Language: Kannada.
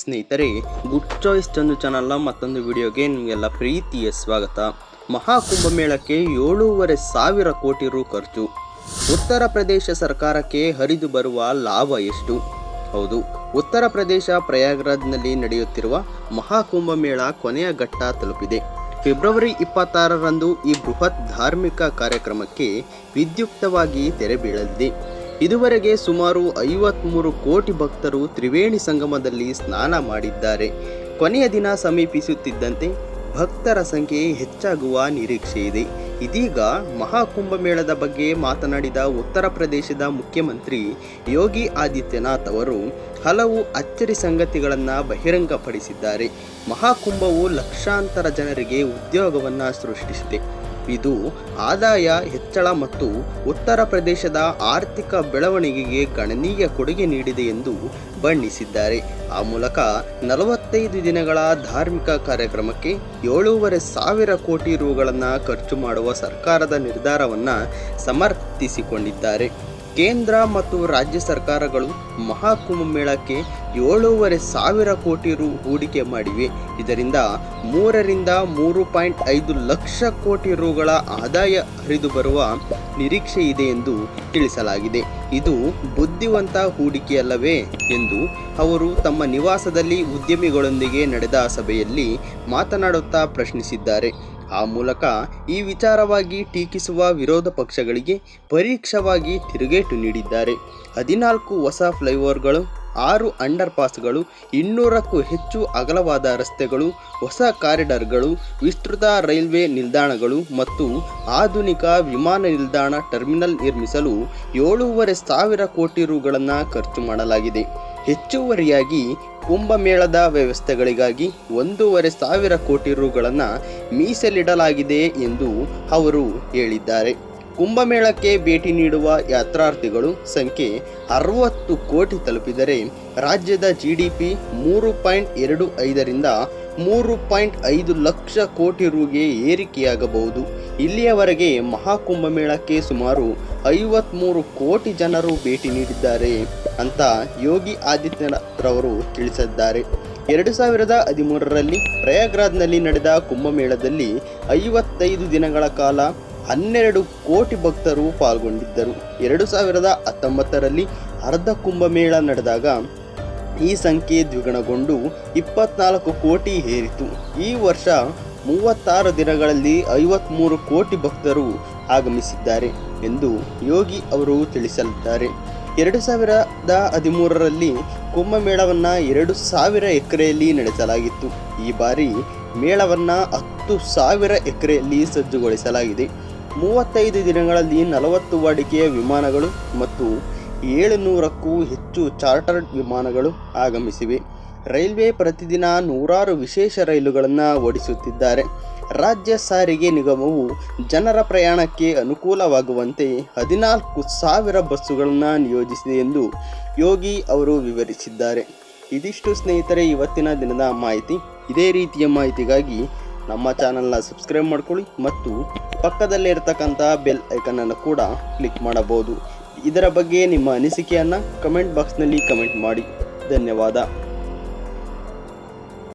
ಸ್ನೇಹಿತರೆ, ಗುಡ್ ಚಾಯ್ಸ್ ಚಂದು ಚಾನಲ್ನ ಮತ್ತೊಂದು ವಿಡಿಯೋಗೆ ನಿಮಗೆಲ್ಲ ಪ್ರೀತಿಯ ಸ್ವಾಗತ. ಮಹಾಕುಂಭಮೇಳಕ್ಕೆ 7,500 ಕೋಟಿ ರು ಖರ್ಚು. ಉತ್ತರ ಪ್ರದೇಶ ಸರ್ಕಾರಕ್ಕೆ ಹರಿದು ಬರುವ ಲಾಭ ಎಷ್ಟು? ಹೌದು, ಉತ್ತರ ಪ್ರದೇಶ ಪ್ರಯಾಗ್ರಾಜ್ನಲ್ಲಿ ನಡೆಯುತ್ತಿರುವ ಮಹಾಕುಂಭಮೇಳ ಕೊನೆಯ ಘಟ್ಟ ತಲುಪಿದೆ. ಫೆಬ್ರವರಿ 26ರಂದು ಈ ಬೃಹತ್ ಧಾರ್ಮಿಕ ಕಾರ್ಯಕ್ರಮಕ್ಕೆ ವಿದ್ಯುಕ್ತವಾಗಿ ತೆರೆ ಬೀಳಲಿದೆ. ಇದುವರೆಗೆ ಸುಮಾರು 53 ಕೋಟಿ ಭಕ್ತರು ತ್ರಿವೇಣಿ ಸಂಗಮದಲ್ಲಿ ಸ್ನಾನ ಮಾಡಿದ್ದಾರೆ. ಕೊನೆಯ ದಿನ ಸಮೀಪಿಸುತ್ತಿದ್ದಂತೆ ಭಕ್ತರ ಸಂಖ್ಯೆ ಹೆಚ್ಚಾಗುವ ನಿರೀಕ್ಷೆ ಇದೆ. ಇದೀಗ ಮಹಾಕುಂಭಮೇಳದ ಬಗ್ಗೆ ಮಾತನಾಡಿದ ಉತ್ತರ ಪ್ರದೇಶದ ಮುಖ್ಯಮಂತ್ರಿ ಯೋಗಿ ಆದಿತ್ಯನಾಥ್ ಅವರು ಹಲವು ಅಚ್ಚರಿ ಸಂಗತಿಗಳನ್ನು ಬಹಿರಂಗಪಡಿಸಿದ್ದಾರೆ. ಮಹಾಕುಂಭವು ಲಕ್ಷಾಂತರ ಜನರಿಗೆ ಉದ್ಯೋಗವನ್ನು ಸೃಷ್ಟಿಸಿದೆ. ಇದು ಆದಾಯ ಹೆಚ್ಚಳ ಮತ್ತು ಉತ್ತರ ಪ್ರದೇಶದ ಆರ್ಥಿಕ ಬೆಳವಣಿಗೆಗೆ ಗಣನೀಯ ಕೊಡುಗೆ ನೀಡಿದೆ ಎಂದು ಬಣ್ಣಿಸಿದ್ದಾರೆ. ಆ ಮೂಲಕ 45 ದಿನಗಳ ಧಾರ್ಮಿಕ ಕಾರ್ಯಕ್ರಮಕ್ಕೆ 7,500 ಕೋಟಿ ರುಗಳನ್ನು ಖರ್ಚು ಮಾಡುವ ಸರ್ಕಾರದ ನಿರ್ಧಾರವನ್ನು ಸಮರ್ಥಿಸಿಕೊಂಡಿದ್ದಾರೆ. ಕೇಂದ್ರ ಮತ್ತು ರಾಜ್ಯ ಸರ್ಕಾರಗಳು ಮಹಾಕುಂಭಮೇಳಕ್ಕೆ 7,500 ಕೋಟಿ ರು ಹೂಡಿಕೆ ಮಾಡಿವೆ. ಇದರಿಂದ 3 ರಿಂದ 3.5 ಲಕ್ಷ ಕೋಟಿ ರುಗಳ ಆದಾಯ ಹರಿದು ಬರುವ ನಿರೀಕ್ಷೆ ಇದೆ ಎಂದು ತಿಳಿಸಲಾಗಿದೆ. ಇದು ಬುದ್ಧಿವಂತ ಹೂಡಿಕೆಯಲ್ಲವೇ ಎಂದು ಅವರು ತಮ್ಮ ನಿವಾಸದಲ್ಲಿ ಉದ್ಯಮಿಗಳೊಂದಿಗೆ ನಡೆದ ಸಭೆಯಲ್ಲಿ ಮಾತನಾಡುತ್ತಾ ಪ್ರಶ್ನಿಸಿದ್ದಾರೆ. ಆ ಮೂಲಕ ಈ ವಿಚಾರವಾಗಿ ಟೀಕಿಸುವ ವಿರೋಧ ಪಕ್ಷಗಳಿಗೆ ಪರೋಕ್ಷವಾಗಿ ತಿರುಗೇಟು ನೀಡಿದ್ದಾರೆ. 14 ಹೊಸ ಫ್ಲೈಓವರ್ಗಳು, 6 ಅಂಡರ್ ಪಾಸ್ಗಳು, 200ಕ್ಕೂ ಹೆಚ್ಚು ಅಗಲವಾದ ರಸ್ತೆಗಳು, ಹೊಸ ಕಾರಿಡಾರ್ಗಳು, ವಿಸ್ತೃತ ರೈಲ್ವೆ ನಿಲ್ದಾಣಗಳು ಮತ್ತು ಆಧುನಿಕ ವಿಮಾನ ನಿಲ್ದಾಣ ಟರ್ಮಿನಲ್ ನಿರ್ಮಿಸಲು 7,500 ಕೋಟಿ ರುಗಳನ್ನು ಖರ್ಚು ಮಾಡಲಾಗಿದೆ. ಹೆಚ್ಚುವರಿಯಾಗಿ ಕುಂಭಮೇಳದ ವ್ಯವಸ್ಥೆಗಳಿಗಾಗಿ 1,500 ಕೋಟಿ ರುಗಳನ್ನು ಮೀಸಲಿಡಲಾಗಿದೆ ಎಂದು ಅವರು ಹೇಳಿದ್ದಾರೆ. ಕುಂಭಮೇಳಕ್ಕೆ ಭೇಟಿ ನೀಡುವ ಯಾತ್ರಾರ್ಥಿಗಳು ಸಂಖ್ಯೆ 60 ಕೋಟಿ ತಲುಪಿದರೆ ರಾಜ್ಯದ GDP 3.25 ರಿಂದ 3.5 ಲಕ್ಷ ಕೋಟಿ ರುಗೆ ಏರಿಕೆಯಾಗಬಹುದು. ಇಲ್ಲಿಯವರೆಗೆ ಮಹಾಕುಂಭಮೇಳಕ್ಕೆ ಸುಮಾರು 53 ಕೋಟಿ ಜನರು ಭೇಟಿ ನೀಡಿದ್ದಾರೆ ಅಂತ ಯೋಗಿ ಆದಿತ್ಯನಾಥ್ ರವರು ತಿಳಿಸಿದ್ದಾರೆ. 2013ರಲ್ಲಿ ಪ್ರಯಾಗ್ರಾಜ್ನಲ್ಲಿ ನಡೆದ ಕುಂಭಮೇಳದಲ್ಲಿ 55 ದಿನಗಳ ಕಾಲ 12 ಕೋಟಿ ಭಕ್ತರು ಪಾಲ್ಗೊಂಡಿದ್ದರು. 2019ರಲ್ಲಿ ಅರ್ಧ ಕುಂಭಮೇಳ ನಡೆದಾಗ ಈ ಸಂಖ್ಯೆ ದ್ವಿಗುಣಗೊಂಡು 24 ಕೋಟಿ ಏರಿತು. ಈ ವರ್ಷ 36 ದಿನಗಳಲ್ಲಿ 53 ಕೋಟಿ ಭಕ್ತರು ಆಗಮಿಸಿದ್ದಾರೆ ಎಂದು ಯೋಗಿ ಅವರು ತಿಳಿಸಲಿದ್ದಾರೆ. 2013ರಲ್ಲಿ ಕುಂಭಮೇಳವನ್ನು 2,000 ಎಕರೆಯಲ್ಲಿ ನಡೆಸಲಾಗಿತ್ತು. ಈ ಬಾರಿ ಮೇಳವನ್ನು 10,000 ಎಕರೆಯಲ್ಲಿ ಸಜ್ಜುಗೊಳಿಸಲಾಗಿದೆ. 35 ದಿನಗಳಲ್ಲಿ 40 ವಾಡಿಕೆಯ ವಿಮಾನಗಳು ಮತ್ತು 700ಕ್ಕೂ ಹೆಚ್ಚು ಚಾರ್ಟರ್ಡ್ ವಿಮಾನಗಳು ಆಗಮಿಸಿವೆ. ರೈಲ್ವೆ ಪ್ರತಿದಿನ 100 ವಿಶೇಷ ರೈಲುಗಳನ್ನು ಓಡಿಸುತ್ತಿದ್ದಾರೆ. ರಾಜ್ಯ ಸಾರಿಗೆ ನಿಗಮವು ಜನರ ಪ್ರಯಾಣಕ್ಕೆ ಅನುಕೂಲವಾಗುವಂತೆ 14,000 ಬಸ್ಸುಗಳನ್ನು ನಿಯೋಜಿಸಿದೆ ಎಂದು ಯೋಗಿ ಅವರು ವಿವರಿಸಿದ್ದಾರೆ. ಇದಿಷ್ಟು ಸ್ನೇಹಿತರೆ ಇವತ್ತಿನ ದಿನದ ಮಾಹಿತಿ. ಇದೇ ರೀತಿಯ ಮಾಹಿತಿಗಾಗಿ ನಮ್ಮ ಚಾನಲ್ನ ಸಬ್ಸ್ಕ್ರೈಬ್ ಮಾಡ್ಕೊಳ್ಳಿ ಮತ್ತು ಪಕ್ಕದಲ್ಲೇ ಇರತಕ್ಕಂಥ ಬೆಲ್ ಐಕನನ್ನು ಕೂಡ ಕ್ಲಿಕ್ ಮಾಡಬಹುದು. ಇದರ ಬಗ್ಗೆ ನಿಮ್ಮ ಅನಿಸಿಕೆಯನ್ನು ಕಮೆಂಟ್ ಬಾಕ್ಸ್ನಲ್ಲಿ ಕಮೆಂಟ್ ಮಾಡಿ. ಧನ್ಯವಾದ.